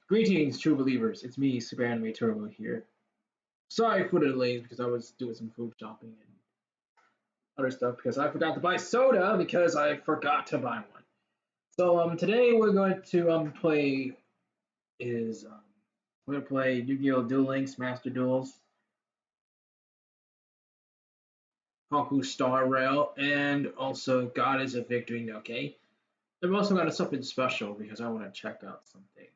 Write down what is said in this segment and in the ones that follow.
Greetings, true believers. It's me, Superanimeturbo here. Sorry for the delays because I was doing some food shopping and other stuff because I forgot to buy soda because I forgot to buy one. So today we're going to play is we're gonna play Yu-Gi-Oh! Duel Links Master Duels, Haku Star Rail, and also God is a Victory. Okay, I've also got something special because I want to check out something.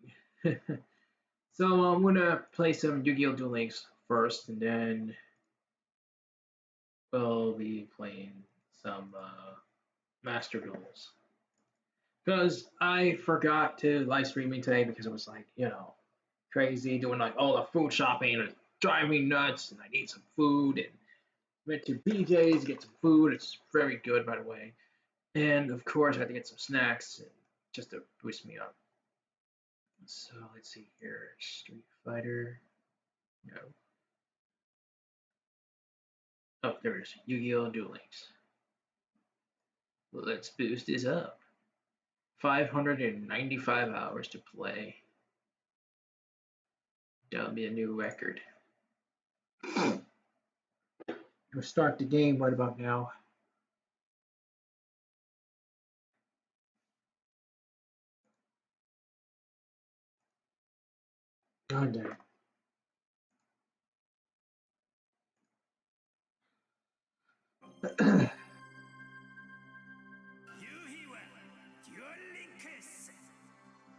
So I'm gonna play some Yu-Gi-Oh! Duel Links first, and then we'll be playing some Master Duels. Because I forgot to live streaming today because it was like, crazy doing like all the food shopping and it's driving me nuts and I need some food and went to BJ's to get some food. It's very good, by the way. And of course I had to get some snacks and just to boost me up. So let's see here. Street Fighter. No. Oh, there it is. Yu-Gi-Oh! Duel Links. Let's boost this up. 595 hours to play. That'll be a new record. We'll start the game right about now. God damn.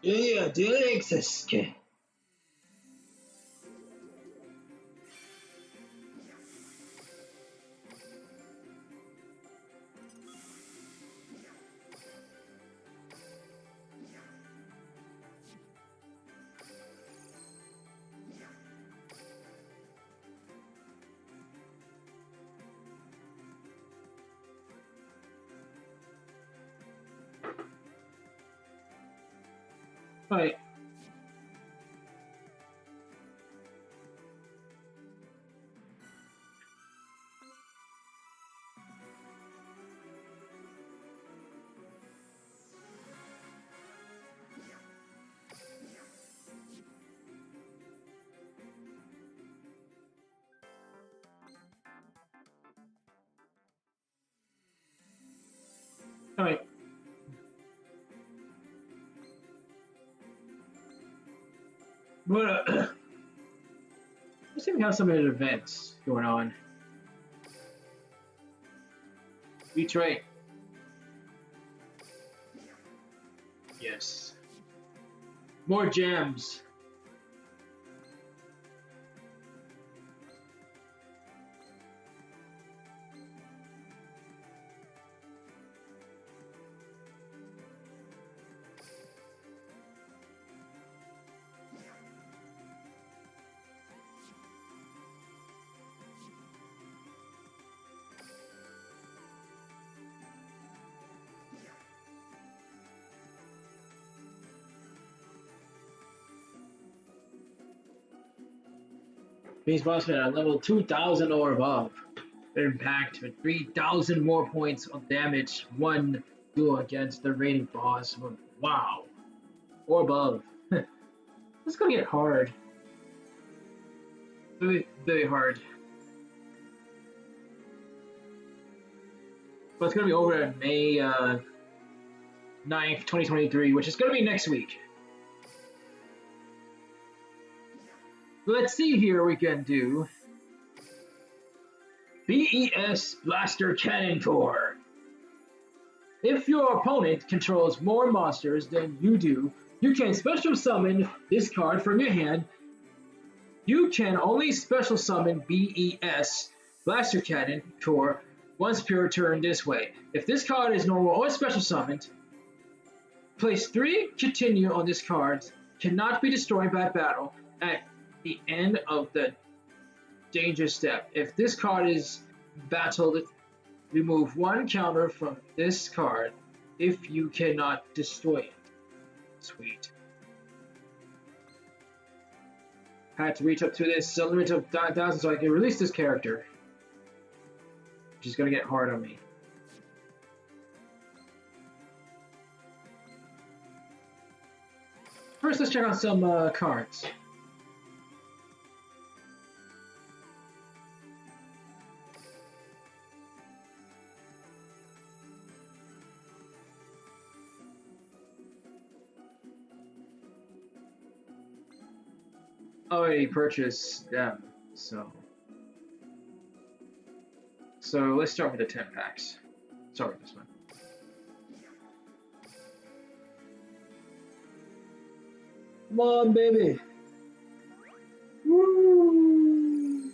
Yeah, Duel Links. Right. All right. But let's see if we have some of the events going on. Betray. Yes. More gems. Base bossman at level 2000 or above. Impact with 3000 more points of damage. One duel against the rating boss. Wow. Or above. This is gonna get hard. Very, very hard. But it's gonna be over at May 9th, 2023, which is gonna be next week. Let's see here, we can do BES Blaster Cannon Core. If your opponent controls more monsters than you do, you can special summon this card from your hand. You can only special summon BES Blaster Cannon Core once per turn this way. If this card is normal or special summoned, place 3 continue on this card. Cannot be destroyed by battle at the end of the danger step. If this card is battled, remove 1 counter from this card if you cannot destroy it. Sweet. Had to reach up to this limit of 1,000 so I can release this character. Which is going to get hard on me. First, let's check out some cards. I already purchased them, so let's start with the 10 packs. Start with this one. Come on, baby. Woo!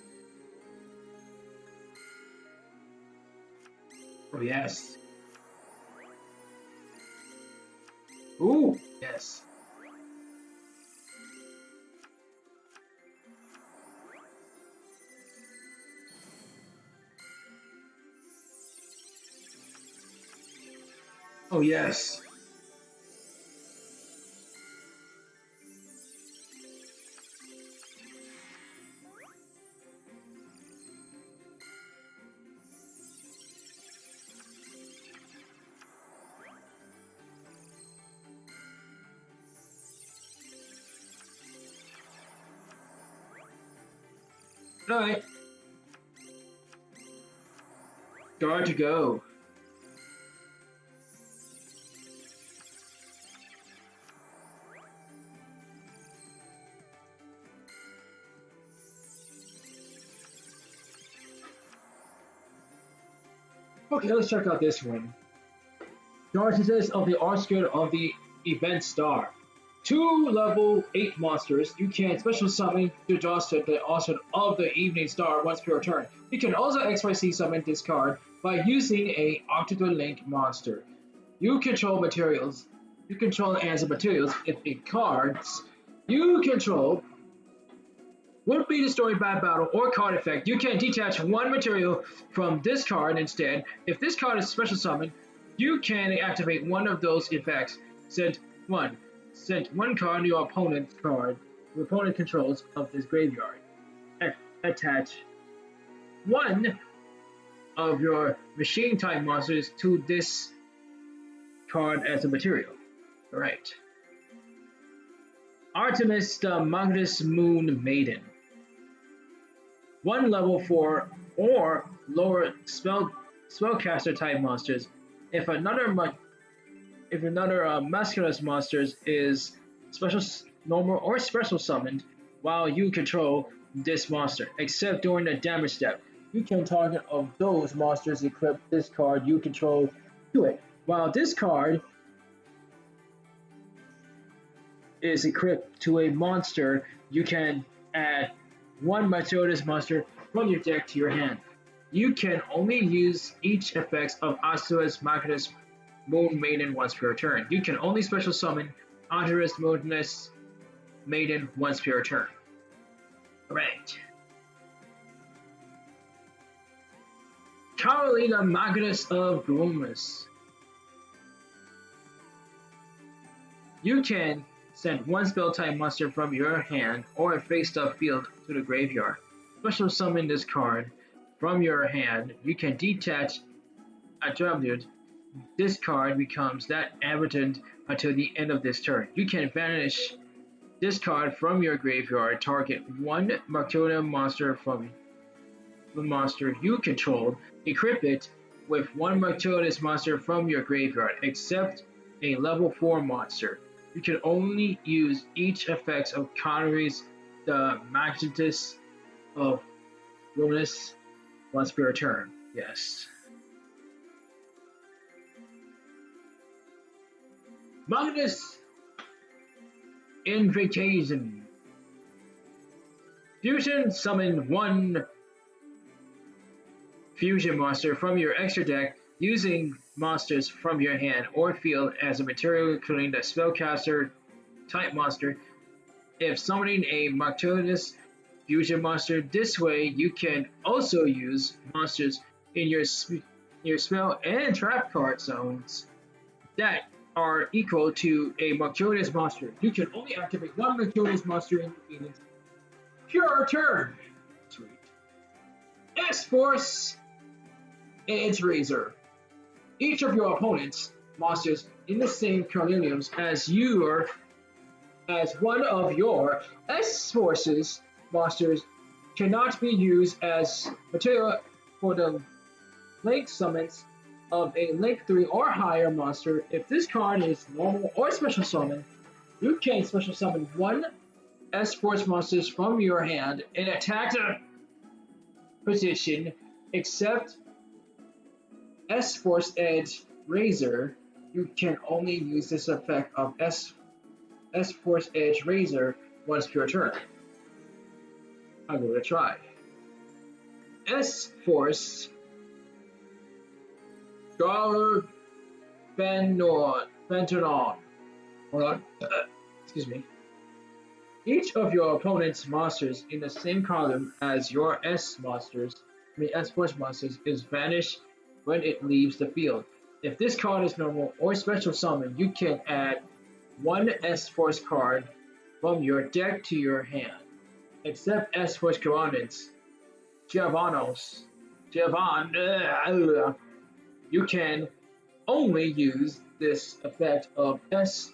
Oh, yes. Ooh, yes. Oh, yes. All right. Guard to go. Okay, let's check out this one. Darknesses of the Archgate of the Event Star. 2 level 8 monsters you can special summon to Jocelyn the Archgate of the Evening Star once per turn. You can also XYZ summon this card by using a Octodon Link monster. You control materials. You control as materials if the cards you control would be destroyed by battle or card effect. You can detach one material from this card instead. If this card is special summoned, you can activate one of those effects. Send one card to your opponent's card. Your opponent controls of this graveyard. Attach one of your machine type monsters to this card as a material. Alright. Artemis the Magnus Moon Maiden. 1 level 4 or lower spellcaster type monsters. If another masculine monsters is special, normal, or special summoned while you control this monster, except during the damage step, you can target of those monsters equip this card you control to it. While this card is equipped to a monster, you can add one Matilda's monster from your deck to your hand. You can only use each effects of Asua's Magnus Moon Maiden once per turn. You can only special summon Artemis Moonless Maiden once per turn. Alright. Carolina Magnus of Glomus. You can send one spell type monster from your hand or a face-up field to the graveyard. Special summon this card from your hand. You can detach a tribute. This card becomes that aberrant until the end of this turn. You can banish this card from your graveyard. Target one Martona monster from the monster you control. Equip it with one Martona's monster from your graveyard, except a level 4 monster. You can only use each effects of Connery's the Magnetus of Luminous once per turn. Yes. Magnus Invitation. Fusion summon one fusion monster from your extra deck using monsters from your hand or field as a material, including the spellcaster type monster. If summoning a Martonis fusion monster this way, you can also use monsters in your spell and trap card zones that are equal to a Martonis monster. You can only activate one Martonis monster in the pure turn. Sweet. S-Force and its Razor. Each of your opponent's monsters in the same carneliums as as one of your S forces monsters cannot be used as material for the link summons of a link 3 or higher monster. If this card is normal or special summon, you can special summon one S Force monsters from your hand in attack position, except S Force Edge Razor. You can only use this effect of S Force Edge Razor once per turn. I'm going to try. S Force Vanguard. Hold on. Excuse me. Each of your opponent's monsters in the same column as your S Force monsters is vanished when it leaves the field. If this card is normal or special summon, you can add one S Force card from your deck to your hand, except S Force Correspondence. You can only use this effect of S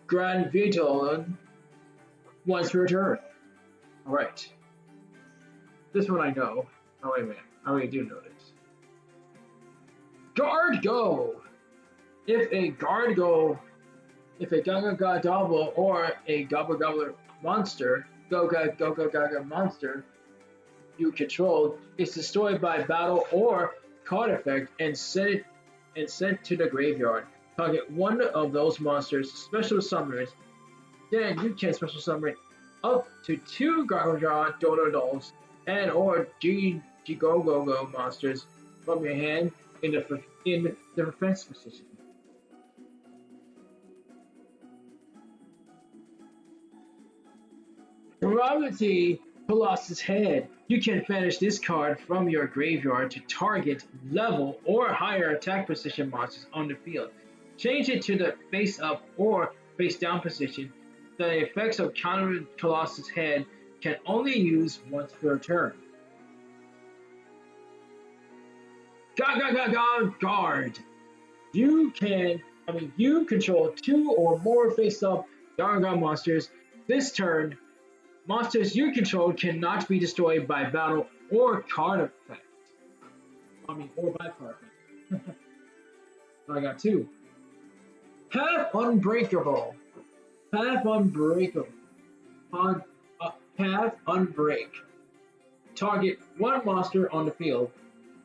Grand Vital once per turn. Alright. This one I know. Oh wait a minute. I already do know this. Guard Go! If a Gaga Double or a Gobble Gobbler monster, Gaga monster you control is destroyed by battle or card effect and sent to the graveyard. Target one of those monsters' special summoners. Then you can special summon up to 2 Gaga Dolls and or Go monsters from your hand in the defense position. Gravity Colossus Head. You can banish this card from your graveyard to target level or higher attack position monsters on the field. Change it to the face up or face down position. The effects of Counter Colossus Head can only use once per turn. Guard. You control 2 or more face up Gaga monsters. This turn, monsters you control cannot be destroyed by battle or card effect. Or by card effect. I got 2. Path Unbreakable. Path Unbreak. Target one monster on the field.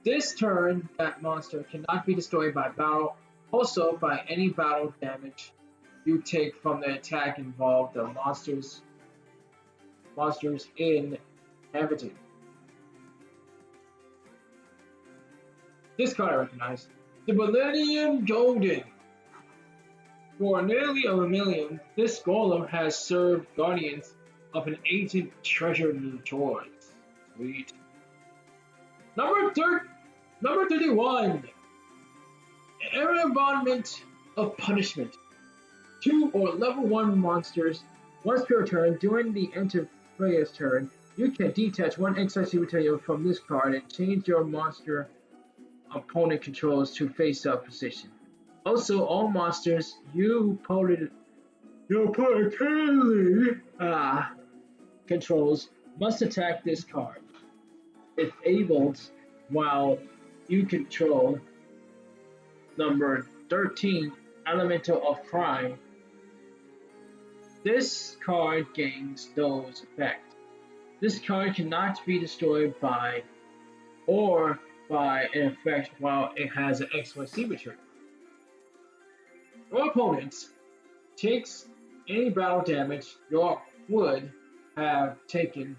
This turn, that monster cannot be destroyed by battle, also by any battle damage you take from the attack involved the monsters in Everton. This card I recognize. The Millennium Golden. For nearly a millennium, this golem has served guardians of an ancient treasure toy. Sweet. Number 31. Embodiment of Punishment. 2 or level 1 monsters. Once per turn, during the enter player's turn, you can detach one XYZ material from this card and change your monster opponent controls to face-up position. Also, all monsters your opponent controls must attack this card. If able, while you control number 13, Elemental of Crime. This card gains those effects. This card cannot be destroyed by an effect while it has an XYZ material. Your opponent takes any battle damage you would have taken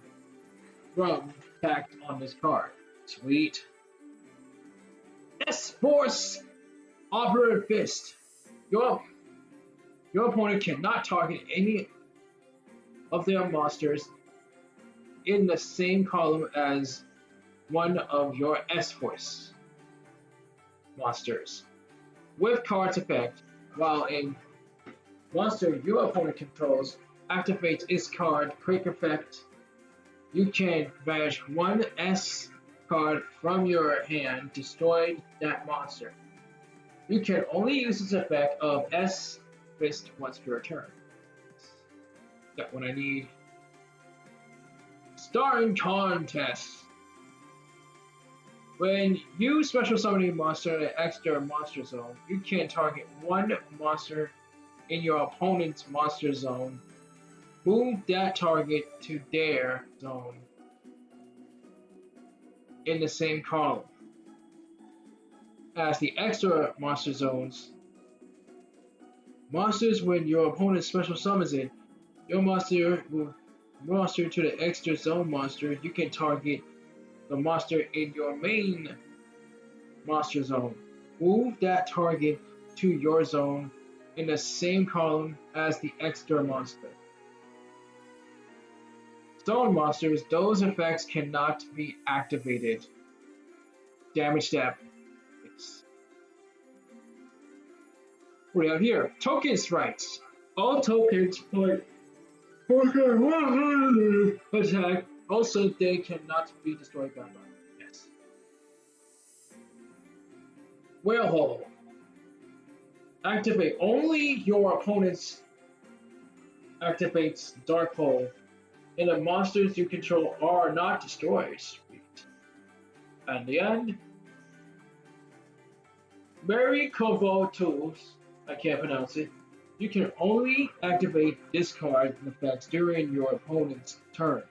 from attack on this card. Sweet. S-Force Operative Fist. Your opponent cannot target any of their monsters in the same column as one of your S-Force monsters. With card's effect, while a monster your opponent controls activates its card quick effect, you can banish one S card from your hand, destroying that monster. You can only use this effect of S fist once per turn. Got what I need. Starring contest. When you special summon a monster in an extra monster zone, you can target one monster in your opponent's monster zone. Move that target to their zone in the same column as the extra monster zones. Monsters, when your opponent special summons it, your monster will monster to the extra zone monster. You can target the monster in your main monster zone. Move that target to your zone in the same column as the extra monster. Zone monsters, those effects cannot be activated. Damage step. What do we have here? Token strikes. All tokens put attack. Also, they cannot be destroyed by fire. Yes. Whale hole. Activate. Only your opponent's activates dark hole, and the monsters you control are not destroyed. Sweet. And the end. Mary Kovo tools. I can't pronounce it. You can only activate this card effects during your opponent's turn.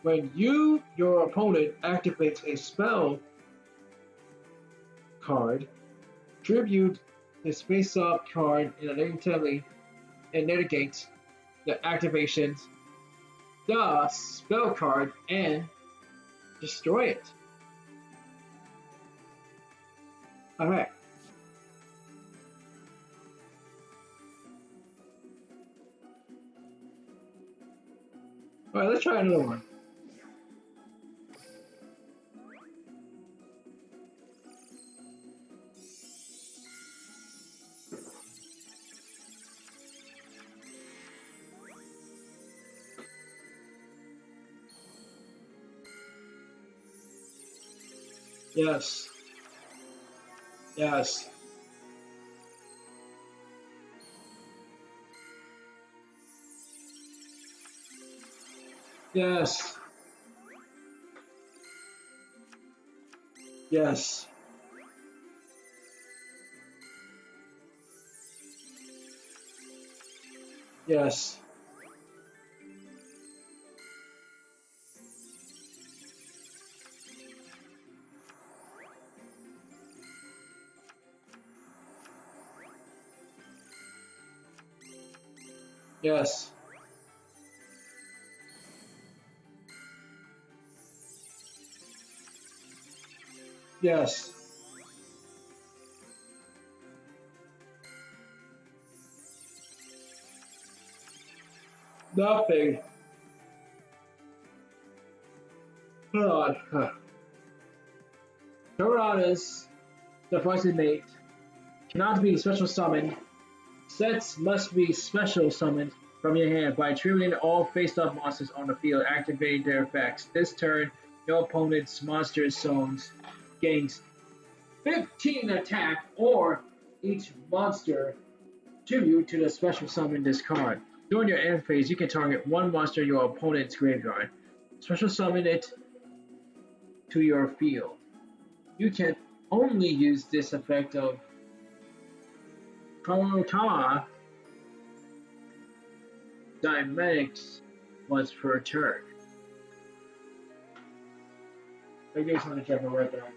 When your opponent activates a spell card, tribute the space up card immediately and negates the activations, the spell card, and destroy it. Alright. Alright, let's try another one. Yes. Yes. Yes. Yes. Yes. Yes. Yes. Nothing. Hold on. Tyrannus, the poison mate, cannot be special summoned. Sets must be special summoned from your hand by triggering all face-up monsters on the field, activating their effects. This turn, your opponent's monster zones gains 15 attack, or each monster tribute to the special summon this card. During your end phase, you can target one monster in your opponent's graveyard. Special summon it to your field. You can only use this effect of Kamakama Dynamics once per turn. I just want to check my right back.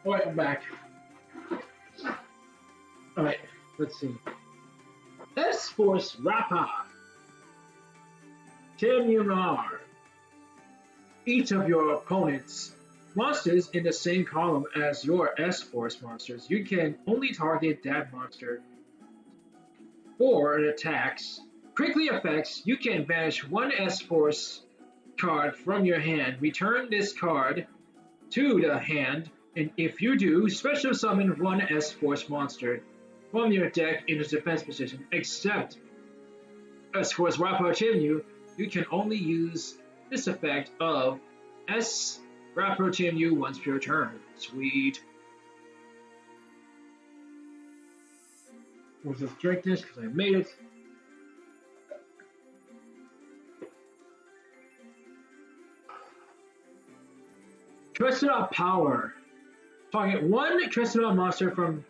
Alright, I'm back. Alright, let's see. S-Force Rappa. Terminar. Each of your opponent's monsters in the same column as your S-Force monsters. You can only target that monster for attacks. Quickly effects, you can banish one S-Force card from your hand. Return this card to the hand, and if you do, special summon one S-Force monster from your deck into defense position. Except S-Force Rappa, you can only use this effect of S Rappa once per turn. Sweet. We'll just drink this because I made it. Triceratops Power. Target one Triceratops monster from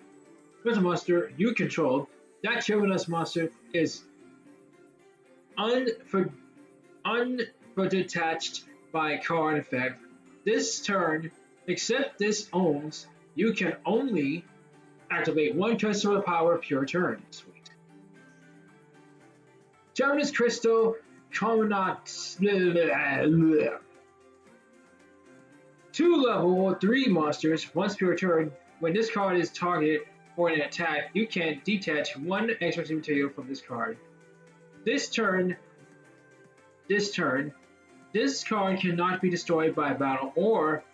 Triceratops monster you control. That Triceratops monster is undetached by card effect. This turn, except this owns, you can only activate one Triceratops Power per turn. Sweet. Terminus Crystal Commandant. 2 level 3 monsters once per turn. When this card is targeted for an attack, you can detach one extra material from this card. This card cannot be destroyed by battle or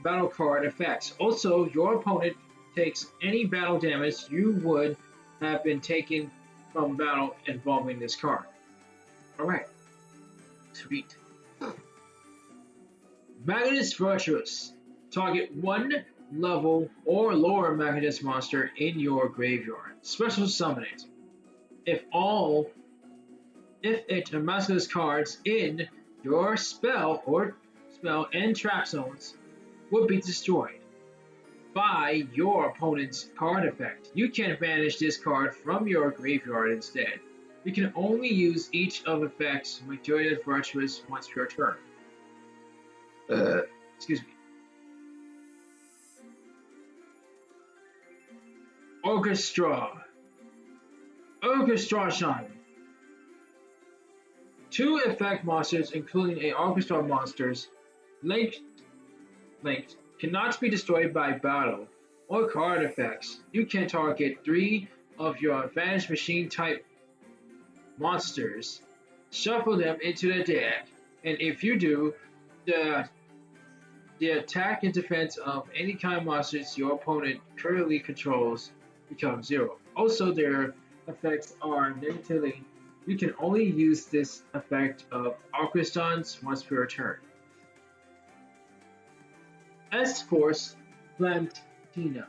battle card effects. Also, your opponent takes any battle damage you would have been taking from battle involving this card. Alright. Sweet. Magnus Virtuous. Target one level or lower Magnus monster in your graveyard. Special summon it. If it amasses cards in your spell and trap zones would be destroyed by your opponent's card effect. You can banish this card from your graveyard instead. You can only use each of effects Magnus Virtuous once per turn. Excuse me. Orchestra Shine. 2 effect monsters, including a orchestra monsters, linked, cannot be destroyed by battle or card effects. You can target 3 of your Vanish Machine type monsters, shuffle them into the deck, and if you do, the attack and defense of any kind of monsters your opponent currently controls becomes 0. Also, their effects are negatively. You can only use this effect of Orchestrons once per turn. S-Force Plantina.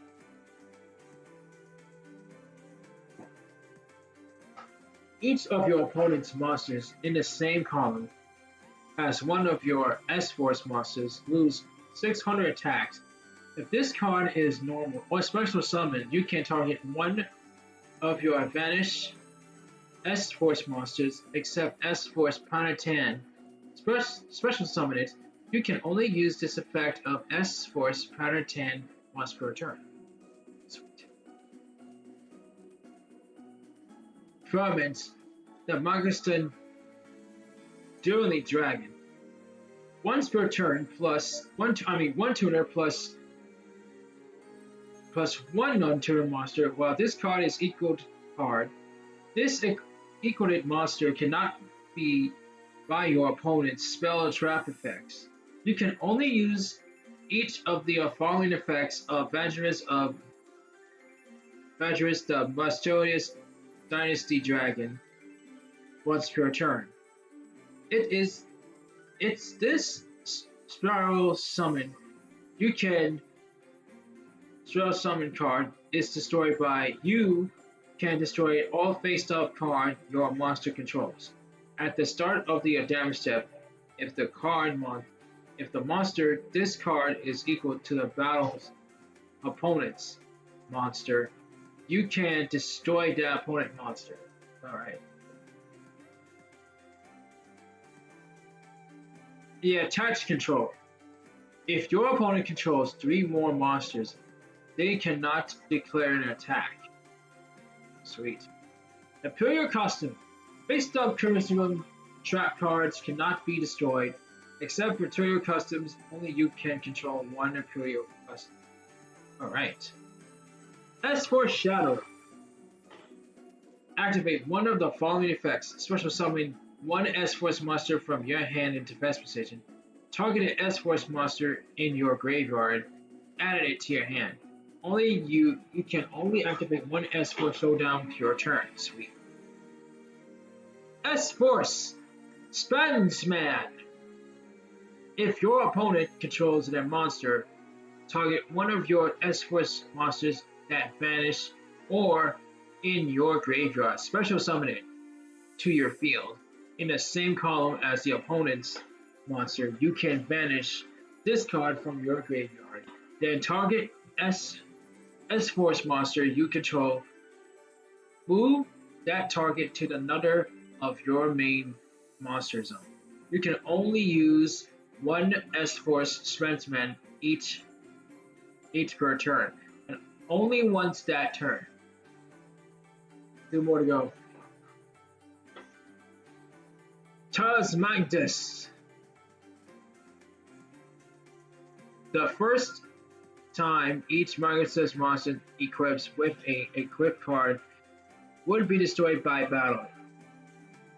Each of your opponent's monsters in the same column as one of your S-Force monsters lose 600 attacks. If this card is normal or special summon, you can target one of your Vanish S-Force monsters except S-Force Planatan. Special summon it. You can only use this effect of S-Force Planatan once per turn. Sweet. Ferment the Magiston Dueling Dragon. Once per turn plus one tuner plus one non-tuner monster. While this card is equaled card, this equaled monster cannot be by your opponent's spell or trap effects. You can only use each of the following effects of Vanguard the Mysterious Dynasty Dragon once per turn. It's this spiral summon. You can spiral summon card is destroyed by you can destroy all face-up card your monster controls. At the start of the damage step, if the monster this card is equal to the battle's opponent's monster, you can destroy the opponent monster. Alright. The attach control. If your opponent controls 3 more monsters they cannot declare an attack. Sweet. Imperial Custom. Based on curriculum, trap cards cannot be destroyed. Except for Imperial Customs, only you can control one Imperial Custom. Alright. S4 Shadow. Activate one of the following effects. Special summon one S-Force monster from your hand into defense position. Target an S-Force monster in your graveyard. Add it to your hand. Only you can only activate one S-Force showdown per turn. Sweet. S-Force Spensman. If your opponent controls their monster, target one of your S-Force monsters that vanish or in your graveyard. Special summon it to your field. In the same column as the opponent's monster, you can banish this card from your graveyard. Then target S-Force monster you control. Move that target to another of your main monster zone. You can only use one S-Force Spensman each per turn, and only once that turn. 2 more to go. Tasmagdus. The first time each Magnus monster equips with a equipped card would be destroyed by battle.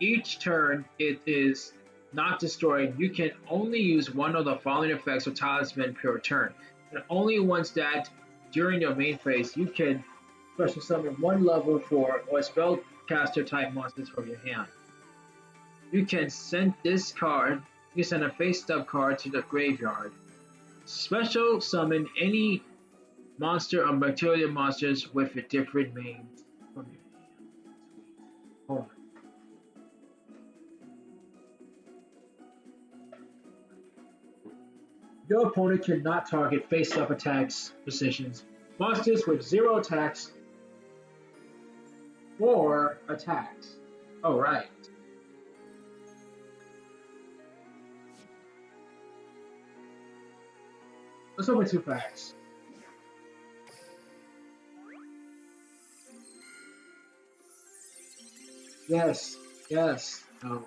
Each turn it is not destroyed, you can only use one of the following effects of Talisman per turn. And only once that, during your main phase, you can special summon one level 4 or spellcaster type monsters from your hand. You can send this card, you can send a face-up card to the graveyard. Special summon any monster or material monsters with a different name from your hand. Hold on. Your opponent cannot target face-up attacks positions. Monsters with 0 attacks or attacks. Alright. Let's open 2 packs. Yes, yes, no.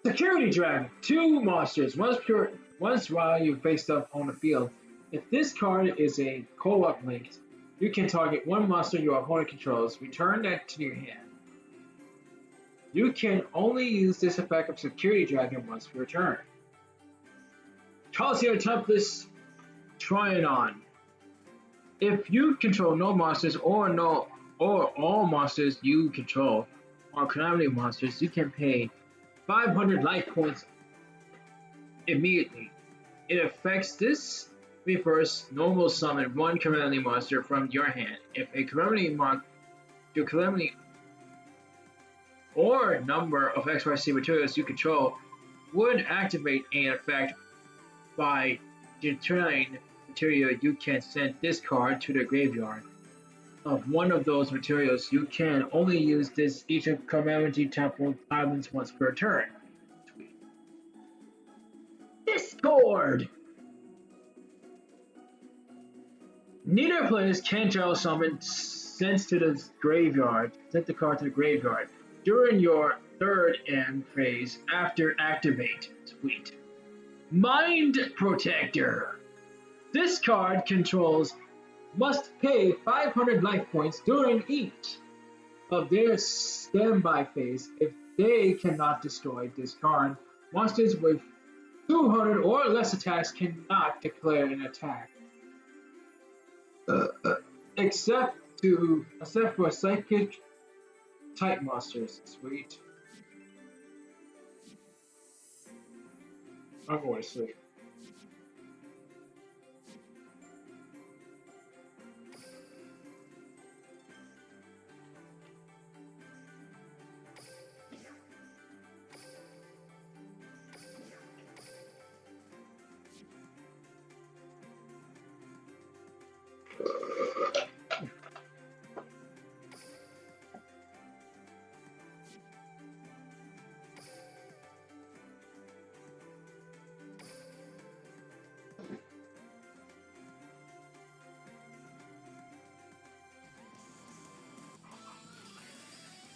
Security Dragon. 2 monsters. Once while you face up on the field. If this card is a co-op linked, you can target one monster your opponent controls. Return that to your hand. You can only use this effect of Security Dragon once per turn. Cosplay Template Tryon. If you control no monsters or all monsters you control are Calamity monsters, you can pay 500 life points immediately. It affects this reverse normal summon one Calamity monster from your hand. If a Calamity or number of XYZ materials you control would activate an effect by destroying material, you can send this card to the graveyard. Of one of those materials, you can only use this each of Calamity Temple Islands once per turn. Sweet. Discord! Neither players can draw summon sent the card to the graveyard. During your third end phase after activate. Sweet. Mind Protector. This card controls must pay 500 life points during each of their standby phase. If they cannot destroy this card, monsters with 200 or less attacks cannot declare an attack. Except for psychic type monsters. Sweet. I'm going to sleep.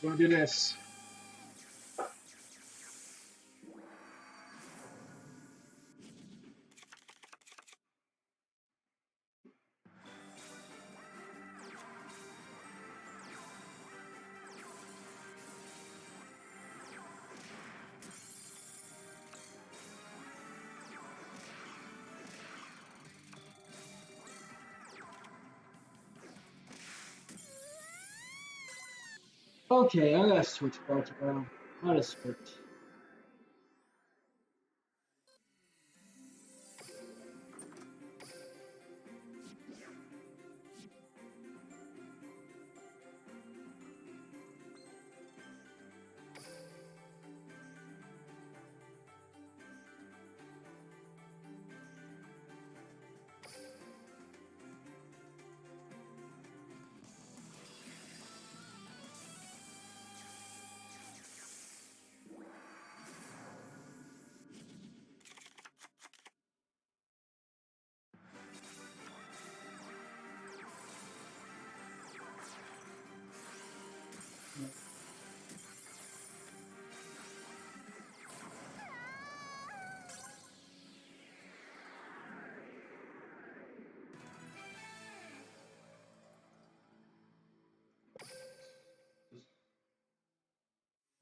We're gonna do this. Okay, I gotta switch parts around. I gotta switch.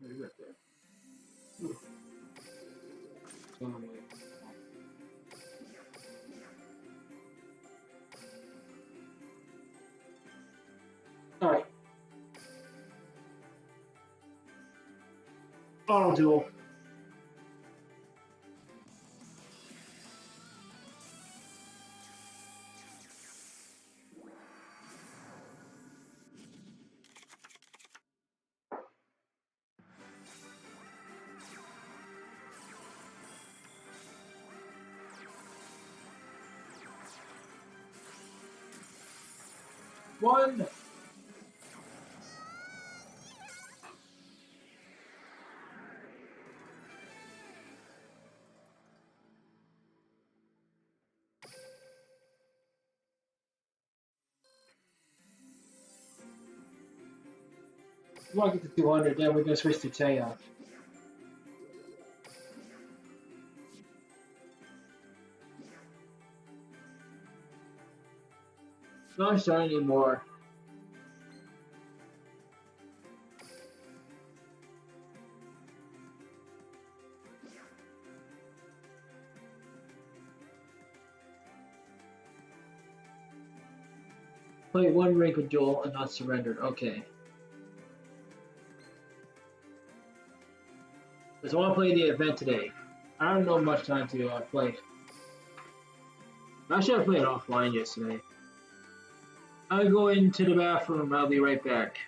Right there. All right. Auto duel. One. We want to get to 200, then we're gonna switch to Chaos. Not shiny anymore. Play one rank with Joel and not surrendered. Okay. Because I want to play the event today. I don't know much time to play. Actually, I played offline yesterday. I'll go into the bathroom. I'll be right back.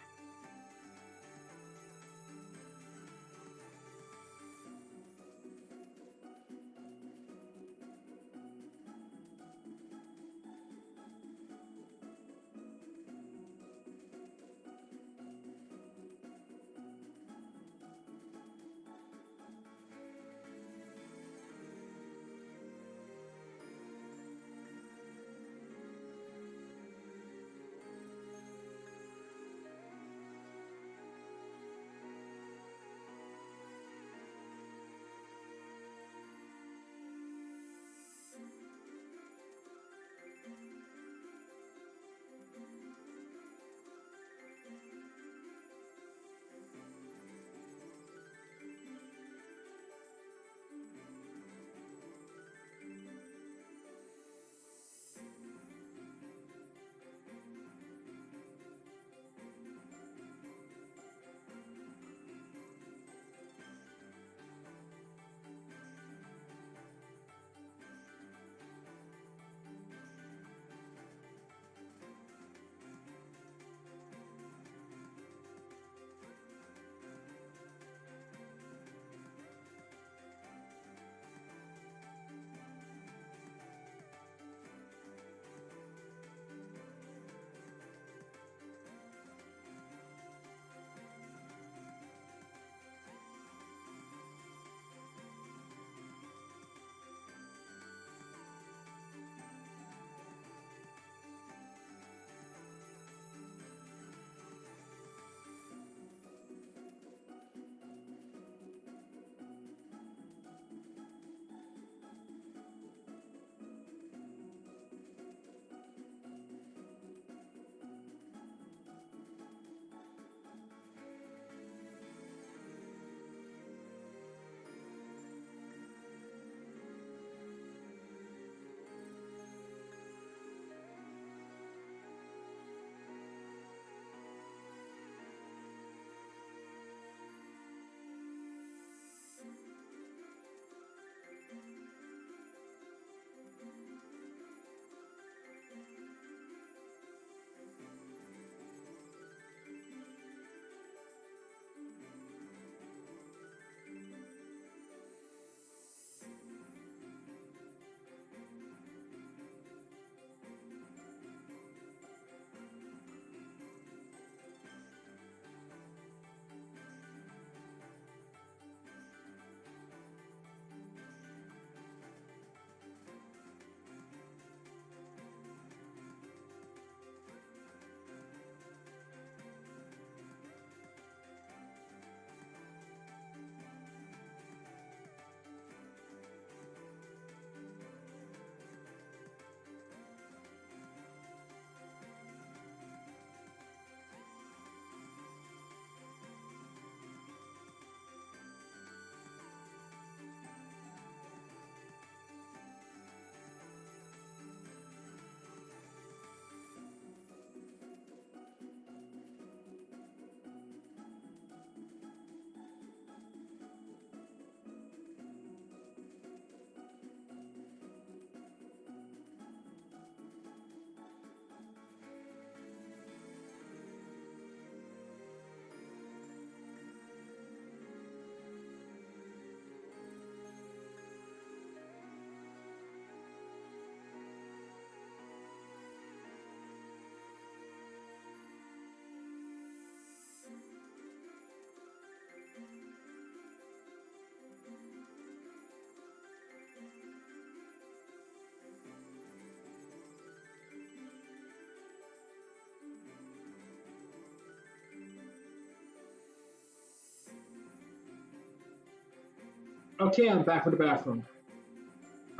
Okay, I'm back from the bathroom.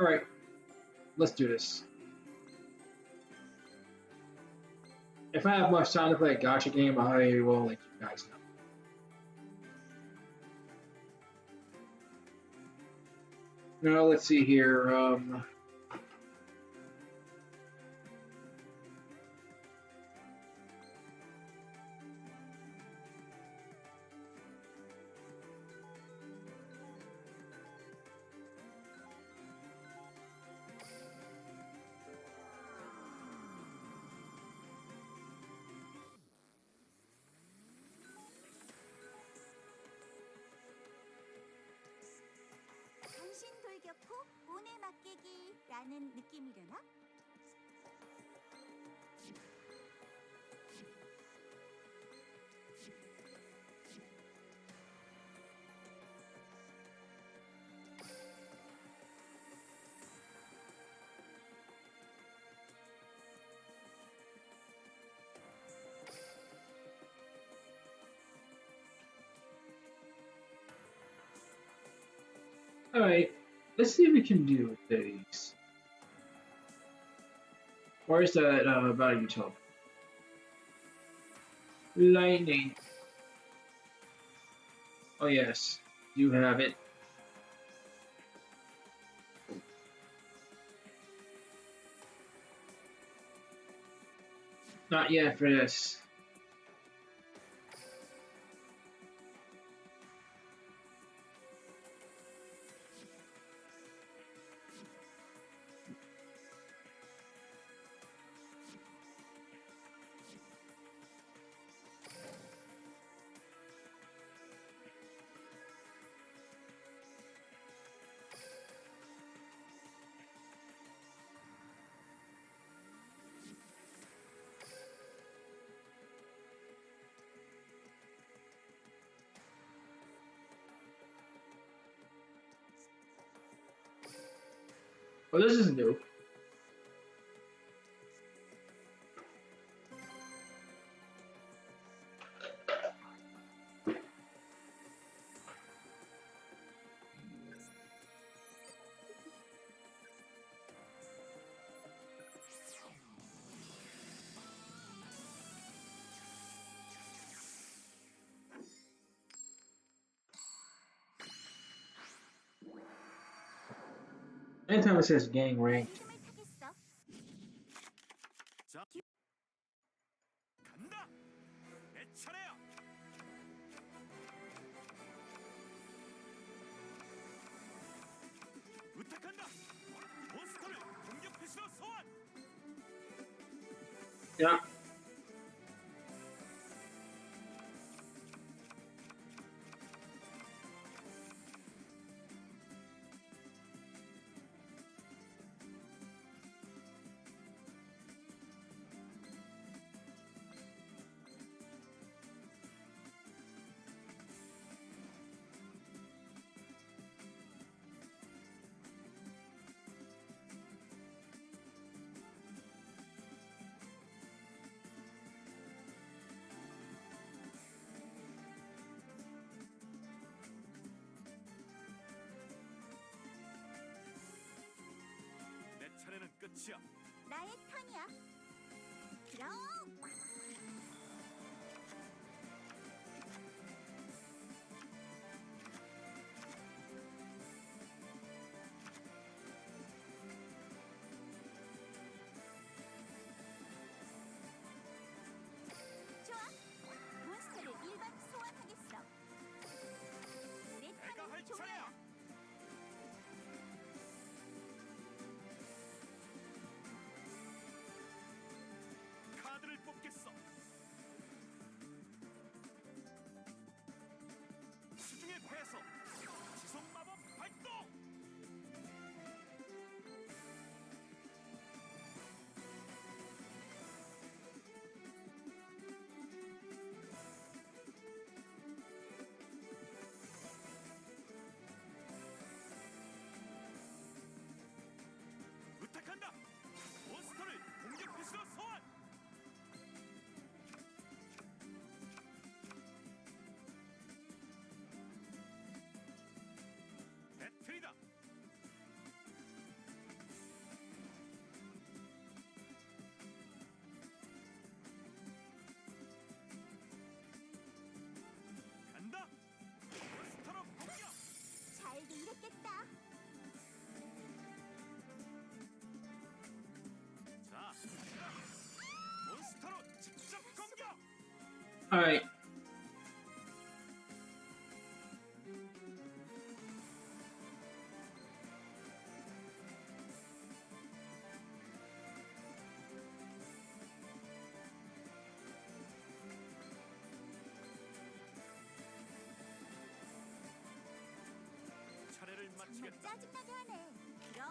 Alright, let's do this. If I have much time to play a gacha game, I will let you guys know. Now, let's see here. 당신 돌격 후 운에 맡기기라는 느낌이려나? Alright, let's see if we can do these. Where's that value top? Lightning. Oh yes, you have it. Not yet for this. Oh, this is new. Anytime it says gang ranked. 숨을 타겠어. 자, 간다. 내 차례야. 부탁한다. 몬스터를 공격 패시로 소환. Yeah. 내 차례는 끝이야. 나의 턴이야. 그럼 좋아. 몬스터를 일반 소환하겠어. 내 내가 할 턴은 종료야. 차례야. 카드를 Alright. 차례를 정말 마치겠다. 짜증나게 하네. 그럼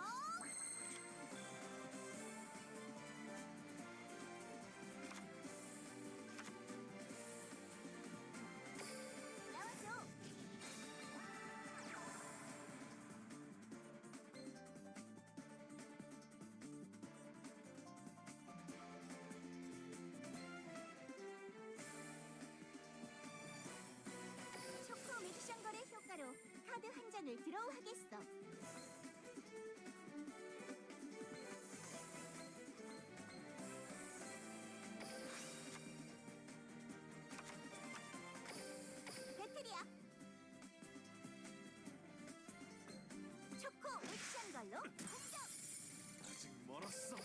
나와줘. 초코 미션 거래 효과로 카드 한 장을 드로우하겠어. 배틀이야. 초코 미션 걸로 공격. 아직 멀었어.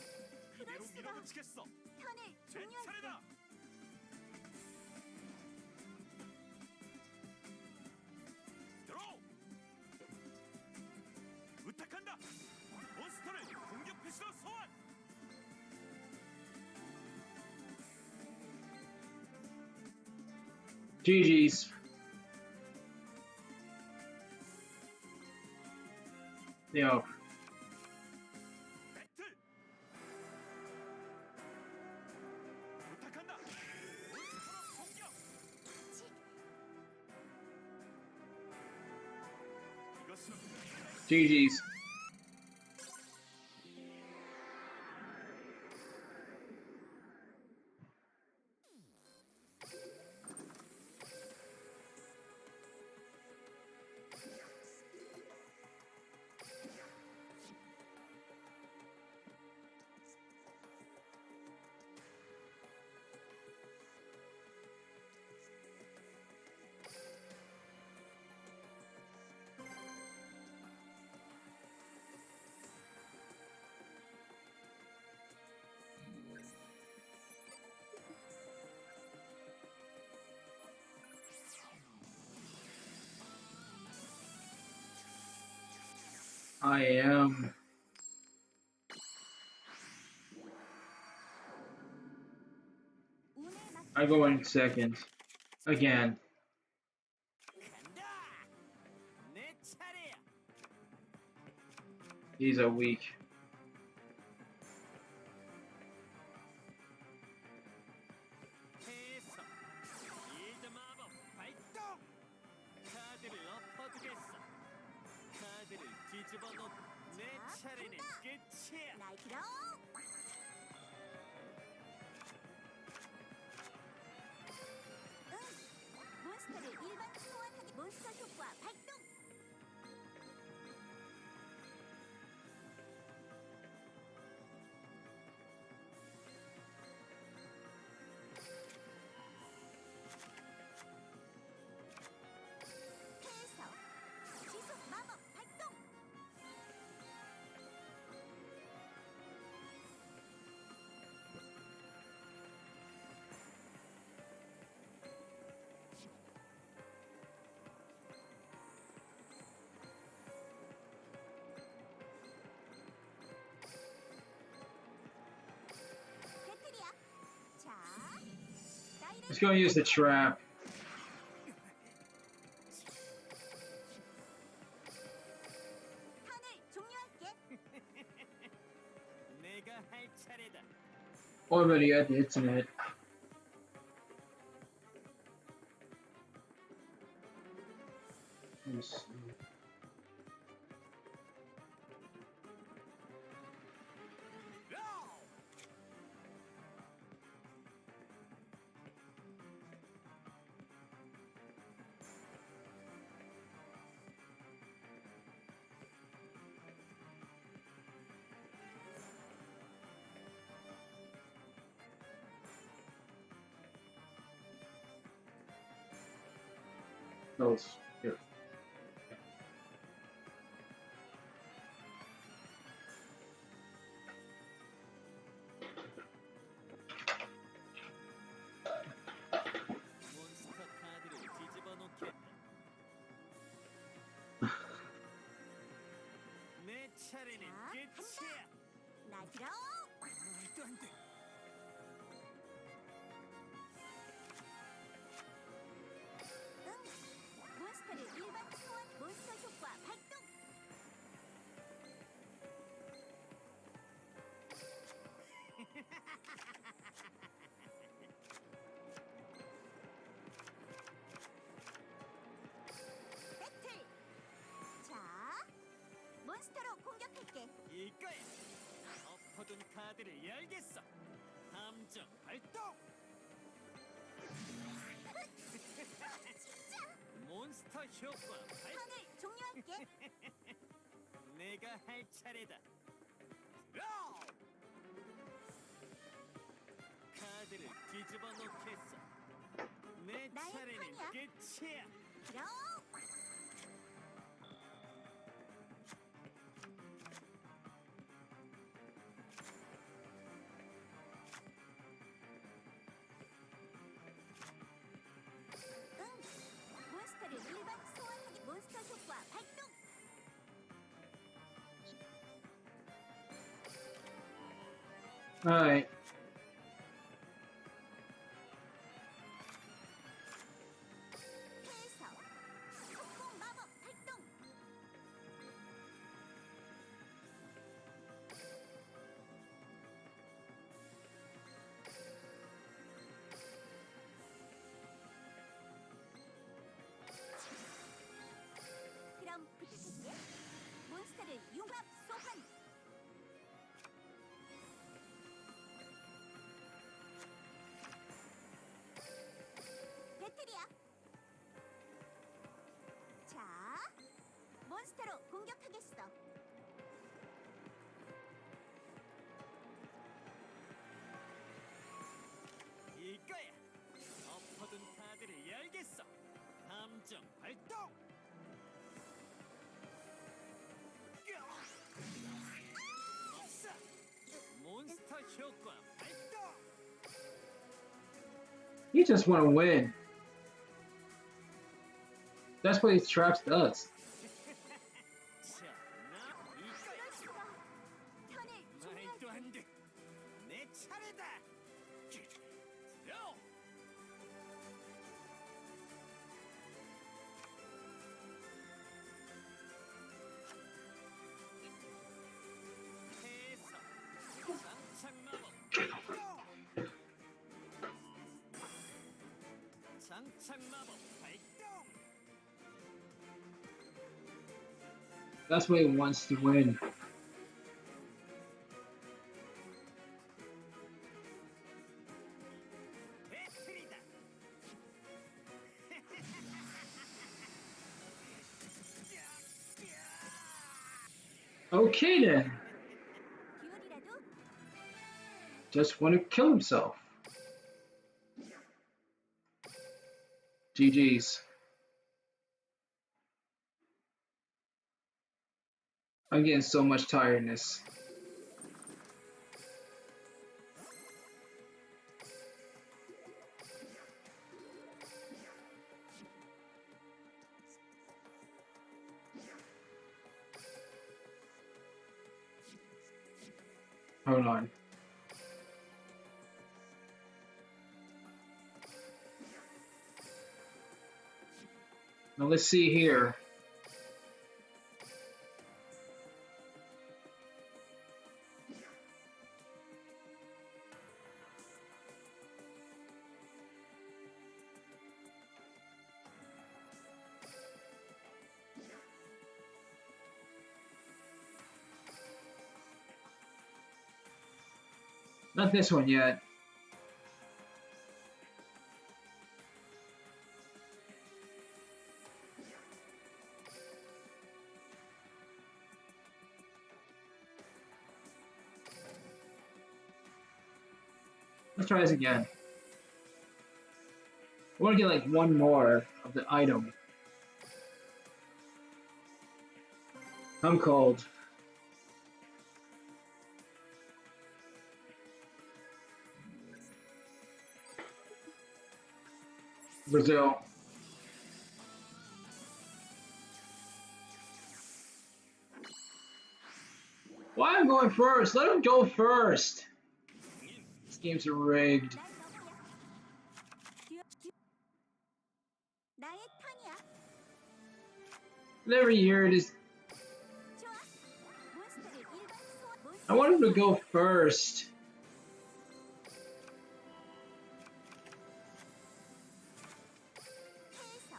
이대로 수가. 밀어붙이겠어. 턴을 제 종료할게. 차례다. 드로우. 부탁한다. 몬스터를 공격 패시로 소환. GG's. Yo. 배틀. 부탁한다. 몬스터로 공격. 이것은 GG's. I am. 운에 맡 I go in second. Again. 간다. 내 차례야. These are weak. 해서 일드 마법 발동. 카드를 엎어주겠어. 카드를 뒤집어 놓고 내 자, 차례는 간다. 끝이야. 날 들어. 응. 몬스터를 일반 소환하기. 몬스터 효과 발동. 해서 지속 마법 발동. 배틀이야. 자, Let's go use the trap. 턴을 종료할게. 내가 할 차례다. Already at the internet. Yes. Those. Here. 차례는 자, 끝이야. 나지러. 말도 안 돼. 응. 몬스터를 일반 소환 몬스터 효과 발동. 배틀. 자, 몬스터로 공격할게. 이거야. 엎어둔 카드를 열겠어. 함정 발동. 진짜. 몬스터 효과 발동. 턴을 종료할게. 내가 할 차례다. 드로우! 카드를 뒤집어 놓겠어. 내 나의 차례는 턴이야. 끝이야. 들어. 응. 몬스터를 일반 소환하기 몬스터 효과 발동. Alright. 해서 속공 마법 발동. 그럼 부탁할게. 몬스터를 융합 소환. 배틀이야. 자, 몬스터로 공격하겠어. 이거야. 엎어둔 카드를 열겠어. 함정 발동. 없어. 몬스터 효과 발동. You just want to win. That's what these traps does. 자, 나 이거야. 그럴 수가. 턴을 말도 종료할게. 안 돼. 내 차례다. 드로우. 해서 장착 마법. 장착 마법 발동. That's what he wants to win. 배틀이다. Okay then. 듀얼이라도 Just want to kill himself. GG's. I'm getting so much tiredness. Hold on. Now let's see here. Not this one yet. Let's try this again. I want to get like one more of the item. I'm cold. Brazil. Why am I going first? Let him go first. These games are rigged. 나의 턴이야. And every year it is. 좋아. 몬스터를 일반 소환. I want him to go first. 해서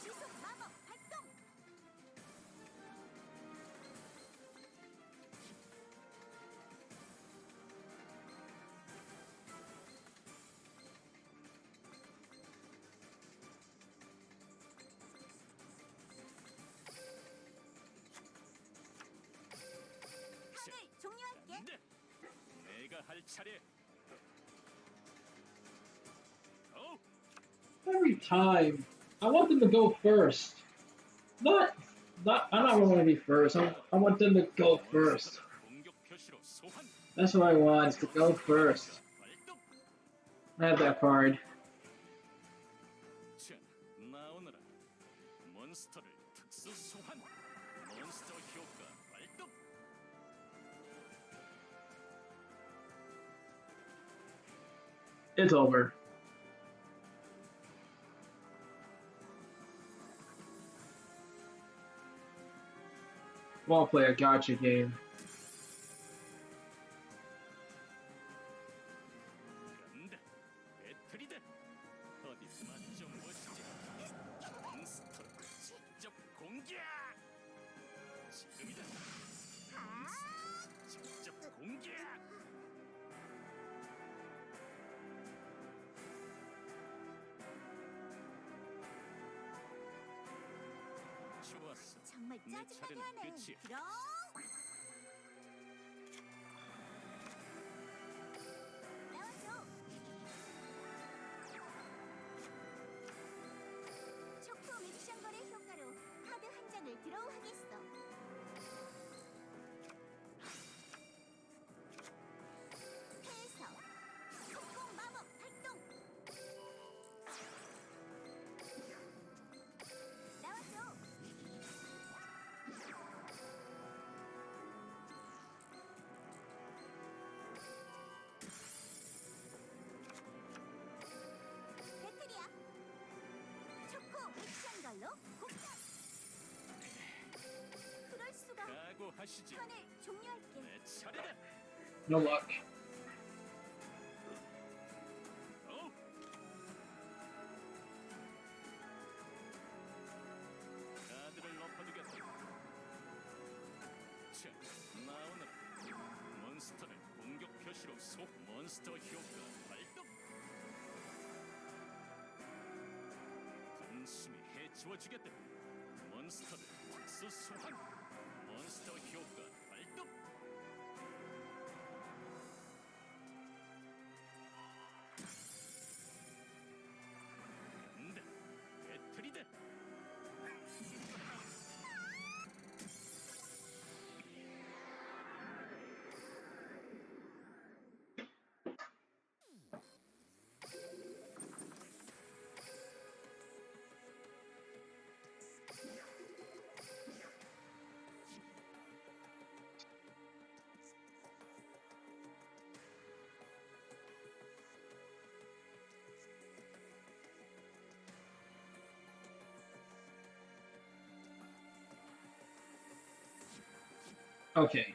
지속 마법 발동. 턴을 종료할게. 안 돼. 내가 할 차례. 어, Every time. I want them to go first. I don't want to be first. I want them to go first. 공격 표시로 소환. That's what I want, is to go first. 발동. I have that card. 자, 나오너라. 몬스터를 특수 소환. 몬스터 효과 발동. It's over. Won't play a gotcha game. 간다. 배틀이다. 어디 맛좀 보시지. 몬스터를 직접 공격. 지금이다. 직접 공격. 좋았어. 정말 내 짜증나게 차례는 하네. 끝이야. 그럼 나와줘. 초코 뮤지션 거래 효과로 카드 한 장을 드로우하겠어. 해서 초코 마법 발동. 나와줘. 배틀이야. 초코 뮤지션 걸로 공격. 그럴 수가. 각오하시지. 턴을 종료할게. 내 차례다. No luck. 어? 카드를 엎어두겠다. 자, 나오너라. 몬스터를 공격 표시로 몬스터 효과 발동. 단숨에 해치워주겠다. 몬스터를 특수 소환. 몬스터 효과 발동. 간다. 배틀이다. Okay.